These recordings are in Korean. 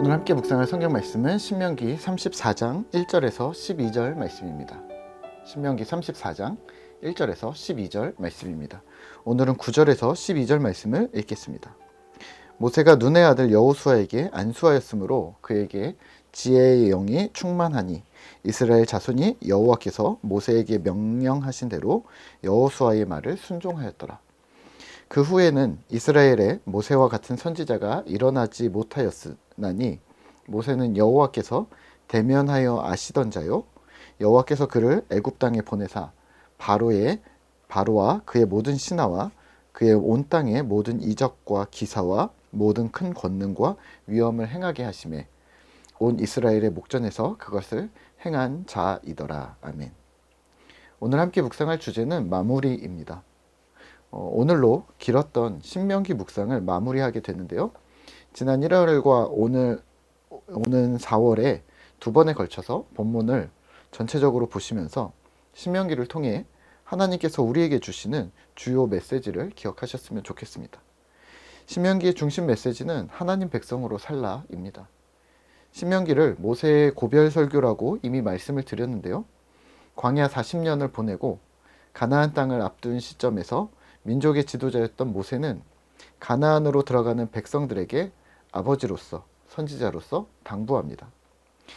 오늘 함께 묵상할 성경 말씀은 신명기 34장 1절에서 12절 말씀입니다. 신명기 34장 1절에서 12절 말씀입니다. 오늘은 9절에서 12절 말씀을 읽겠습니다. 모세가 눈의 아들 여호수아에게 안수하였으므로 그에게 지혜의 영이 충만하니 이스라엘 자손이 여호와께서 모세에게 명령하신 대로 여호수아의 말을 순종하였더라. 그 후에는 이스라엘에 모세와 같은 선지자가 일어나지 못하였으나니 모세는 여호와께서 대면하여 아시던 자요 여호와께서 그를 애굽 땅에 보내사 바로와 그의 모든 신하와 그의 온 땅의 모든 이적과 기사와 모든 큰 권능과 위엄을 행하게 하심에 온 이스라엘의 목전에서 그것을 행한 자이더라. 아멘. 오늘 함께 묵상할 주제는 마무리입니다. 오늘로 길었던 신명기 묵상을 마무리하게 되는데요. 지난 1월과 오는 4월에 두 번에 걸쳐서 본문을 전체적으로 보시면서 신명기를 통해 하나님께서 우리에게 주시는 주요 메시지를 기억하셨으면 좋겠습니다. 신명기의 중심 메시지는 하나님 백성으로 살라입니다. 신명기를 모세의 고별 설교라고 이미 말씀을 드렸는데요. 광야 40년을 보내고 가나안 땅을 앞둔 시점에서 민족의 지도자였던 모세는 가나안으로 들어가는 백성들에게 아버지로서 선지자로서 당부합니다.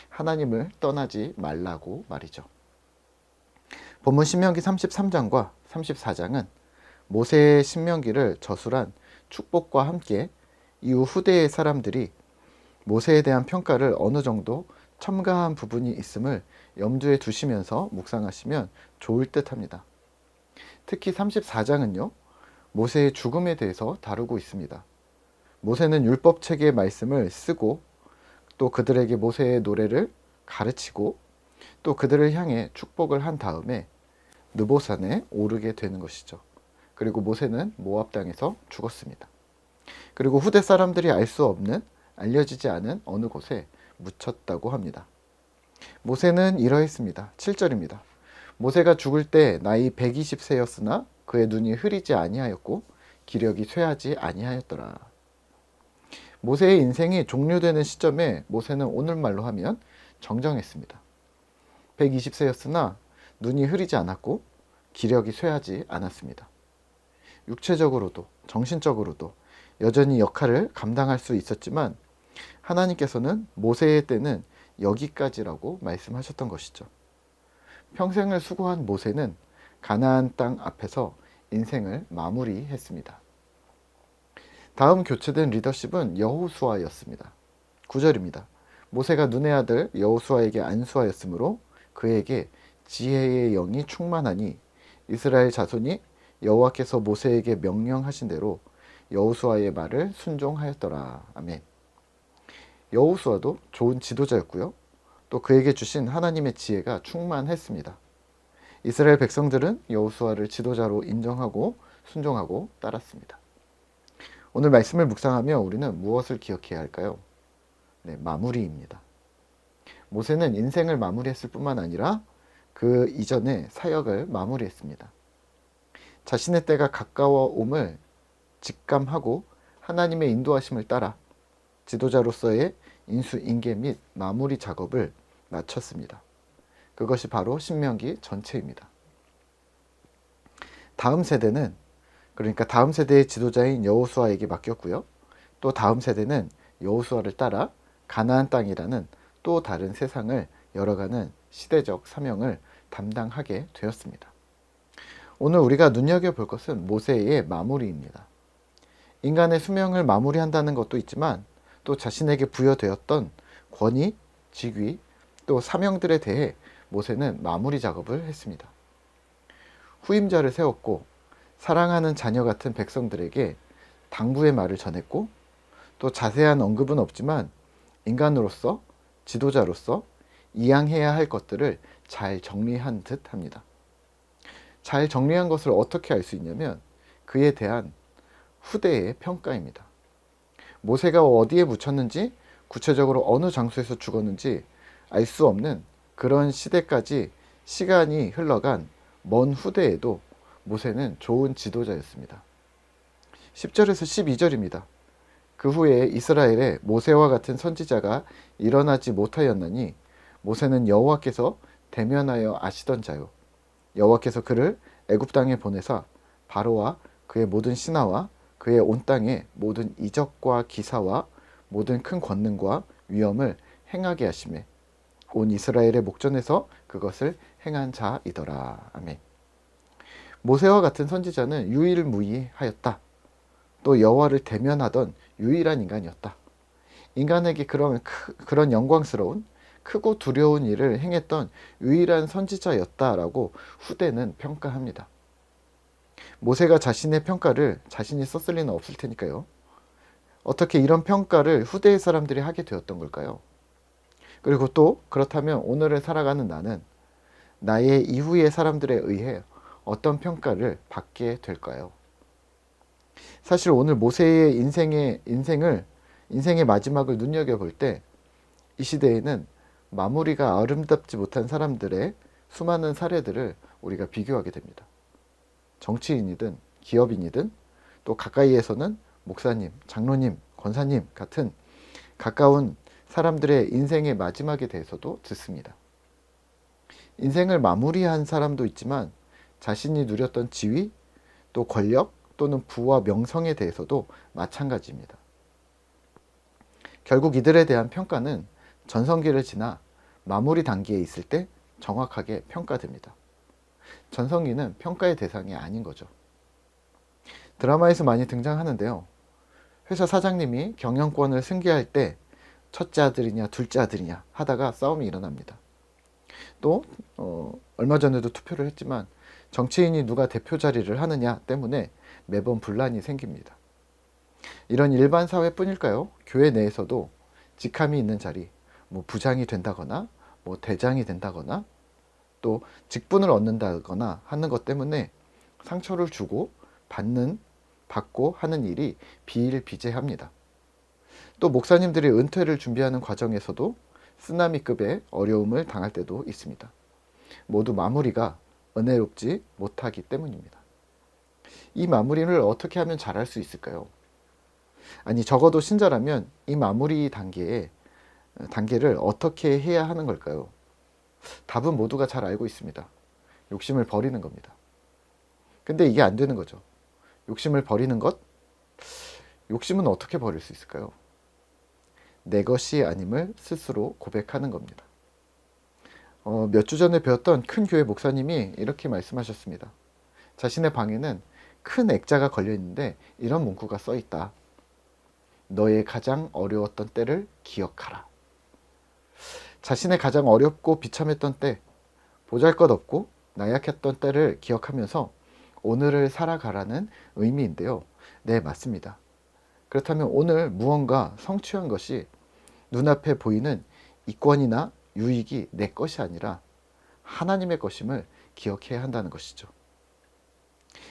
하나님을 떠나지 말라고 말이죠. 본문 신명기 33장과 34장은 모세의 신명기를 저술한 축복과 함께 이후 후대의 사람들이 모세에 대한 평가를 어느 정도 첨가한 부분이 있음을 염두에 두시면서 묵상하시면 좋을 듯합니다. 특히 34장은요. 모세의 죽음에 대해서 다루고 있습니다. 모세는 율법책의 말씀을 쓰고 또 그들에게 모세의 노래를 가르치고 또 그들을 향해 축복을 한 다음에 느보산에 오르게 되는 것이죠. 그리고 모세는 모압 땅에서 죽었습니다. 그리고 후대 사람들이 알 수 없는 알려지지 않은 어느 곳에 묻혔다고 합니다. 모세는 이러했습니다. 7절입니다. 모세가 죽을 때 나이 120세였으나 그의 눈이 흐리지 아니하였고 기력이 쇠하지 아니하였더라. 모세의 인생이 종료되는 시점에 모세는 오늘말로 하면 정정했습니다. 120세였으나 눈이 흐리지 않았고 기력이 쇠하지 않았습니다. 육체적으로도 정신적으로도 여전히 역할을 감당할 수 있었지만 하나님께서는 모세의 때는 여기까지라고 말씀하셨던 것이죠. 평생을 수고한 모세는 가나안 땅 앞에서 인생을 마무리했습니다. 다음 교체된 리더십은 여호수아였습니다. 9절입니다. 모세가 눈의 아들 여호수아에게 안수하였으므로 그에게 지혜의 영이 충만하니 이스라엘 자손이 여호와께서 모세에게 명령하신 대로 여호수아의 말을 순종하였더라. 아멘. 여호수아도 좋은 지도자였고요. 또 그에게 주신 하나님의 지혜가 충만했습니다. 이스라엘 백성들은 여호수아를 지도자로 인정하고 순종하고 따랐습니다. 오늘 말씀을 묵상하며 우리는 무엇을 기억해야 할까요? 마무리입니다. 모세는 인생을 마무리했을 뿐만 아니라 그 이전에 사역을 마무리했습니다. 자신의 때가 가까워옴을 직감하고 하나님의 인도하심을 따라 지도자로서의 인수인계 및 마무리 작업을 마쳤습니다. 그것이 바로 신명기 전체입니다. 다음 세대는 그러니까 다음 세대의 지도자인 여호수아에게 맡겼고요. 또 다음 세대는 여호수아를 따라 가나안 땅이라는 또 다른 세상을 열어가는 시대적 사명을 담당하게 되었습니다. 오늘 우리가 눈여겨볼 것은 모세의 마무리입니다. 인간의 수명을 마무리한다는 것도 있지만 또 자신에게 부여되었던 권위, 직위, 또 사명들에 대해 모세는 마무리 작업을 했습니다. 후임자를 세웠고 사랑하는 자녀 같은 백성들에게 당부의 말을 전했고 또 자세한 언급은 없지만 인간으로서 지도자로서 이양해야 할 것들을 잘 정리한 듯 합니다. 잘 정리한 것을 어떻게 알 수 있냐면 그에 대한 후대의 평가입니다. 모세가 어디에 묻혔는지 구체적으로 어느 장소에서 죽었는지 알 수 없는 그런 시대까지 시간이 흘러간 먼 후대에도 모세는 좋은 지도자였습니다. 10절에서 12절입니다. 그 후에 이스라엘에 모세와 같은 선지자가 일어나지 못하였나니 모세는 여호와께서 대면하여 아시던 자요 여호와께서 그를 애굽 땅에 보내사 바로와 그의 모든 신하와 그의 온 땅의 모든 이적과 기사와 모든 큰 권능과 위엄을 행하게 하시매 온 이스라엘의 목전에서 그것을 행한 자이더라. 아멘. 모세와 같은 선지자는 유일무이하였다. 또 여호와를 대면하던 유일한 인간이었다. 인간에게 그런 영광스러운 크고 두려운 일을 행했던 유일한 선지자였다라고 후대는 평가합니다. 모세가 자신의 평가를 자신이 썼을 리는 없을 테니까요. 어떻게 이런 평가를 후대의 사람들이 하게 되었던 걸까요? 그리고 또 그렇다면 오늘을 살아가는 나는 나의 이후의 사람들에 의해 어떤 평가를 받게 될까요? 사실 오늘 모세의 인생의 마지막을 눈여겨볼 때 이 시대에는 마무리가 아름답지 못한 사람들의 수많은 사례들을 우리가 비교하게 됩니다. 정치인이든 기업인이든 또 가까이에서는 목사님, 장로님, 권사님 같은 가까운 사람들의 인생의 마지막에 대해서도 듣습니다. 인생을 마무리한 사람도 있지만 자신이 누렸던 지위, 또 권력 또는 부와 명성에 대해서도 마찬가지입니다. 결국 이들에 대한 평가는 전성기를 지나 마무리 단계에 있을 때 정확하게 평가됩니다. 전성기는 평가의 대상이 아닌 거죠. 드라마에서 많이 등장하는데요. 회사 사장님이 경영권을 승계할 때 첫째 아들이냐 둘째 아들이냐 하다가 싸움이 일어납니다. 또 얼마 전에도 투표를 했지만 정치인이 누가 대표 자리를 하느냐 때문에 매번 분란이 생깁니다. 이런 일반 사회뿐일까요? 교회 내에서도 직함이 있는 자리, 부장이 된다거나 대장이 된다거나 또 직분을 얻는다거나 하는 것 때문에 상처를 주고 받고 하는 일이 비일비재합니다. 또 목사님들이 은퇴를 준비하는 과정에서도 쓰나미급의 어려움을 당할 때도 있습니다. 모두 마무리가 은혜롭지 못하기 때문입니다. 이 마무리를 어떻게 하면 잘할 수 있을까요? 아니, 적어도 신자라면 이 마무리 단계를 어떻게 해야 하는 걸까요? 답은 모두가 잘 알고 있습니다. 욕심을 버리는 겁니다. 근데 이게 안 되는 거죠. 욕심을 버리는 것? 욕심은 어떻게 버릴 수 있을까요? 내 것이 아님을 스스로 고백하는 겁니다. 몇 주 전에 배웠던 큰 교회 목사님이 이렇게 말씀하셨습니다. 자신의 방에는 큰 액자가 걸려 있는데 이런 문구가 써 있다. 너의 가장 어려웠던 때를 기억하라. 자신의 가장 어렵고 비참했던 때, 보잘것없고 나약했던 때를 기억하면서 오늘을 살아가라는 의미인데요. 네, 맞습니다. 그렇다면 오늘 무언가 성취한 것이 눈앞에 보이는 이권이나 유익이 내 것이 아니라 하나님의 것임을 기억해야 한다는 것이죠.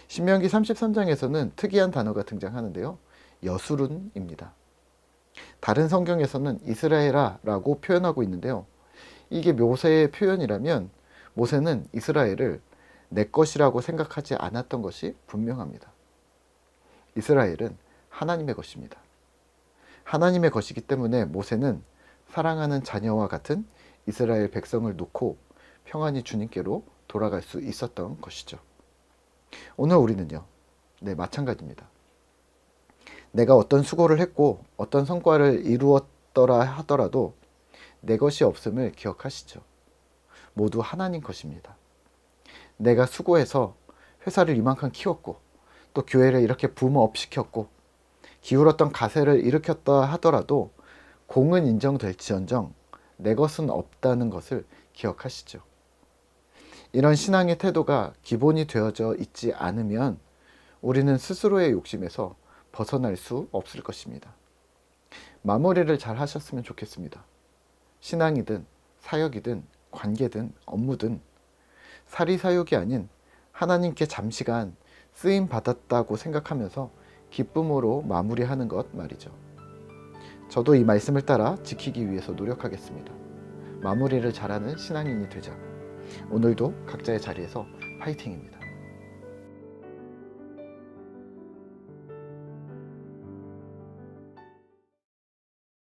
신명기 33장에서는 특이한 단어가 등장하는데요. 여수룬입니다. 다른 성경에서는 이스라엘아라고 표현하고 있는데요. 이게 모세의 표현이라면 모세는 이스라엘을 내 것이라고 생각하지 않았던 것이 분명합니다. 이스라엘은 하나님의 것입니다. 하나님의 것이기 때문에 모세는 사랑하는 자녀와 같은 이스라엘 백성을 놓고 평안히 주님께로 돌아갈 수 있었던 것이죠. 오늘 우리는요. 네, 마찬가지입니다. 내가 어떤 수고를 했고 어떤 성과를 이루었더라 하더라도 내 것이 없음을 기억하시죠. 모두 하나님 것입니다. 내가 수고해서 회사를 이만큼 키웠고 또 교회를 이렇게 붐업 시켰고 기울었던 가세를 일으켰다 하더라도 공은 인정될지언정 내 것은 없다는 것을 기억하시죠. 이런 신앙의 태도가 기본이 되어져 있지 않으면 우리는 스스로의 욕심에서 벗어날 수 없을 것입니다. 마무리를 잘 하셨으면 좋겠습니다. 신앙이든 사역이든 관계든 업무든 사리사욕이 아닌 하나님께 잠시간 쓰임 받았다고 생각하면서 기쁨으로 마무리하는 것 말이죠. 저도 이 말씀을 따라 지키기 위해서 노력하겠습니다. 마무리를 잘하는 신앙인이 되자. 오늘도 각자의 자리에서 파이팅입니다.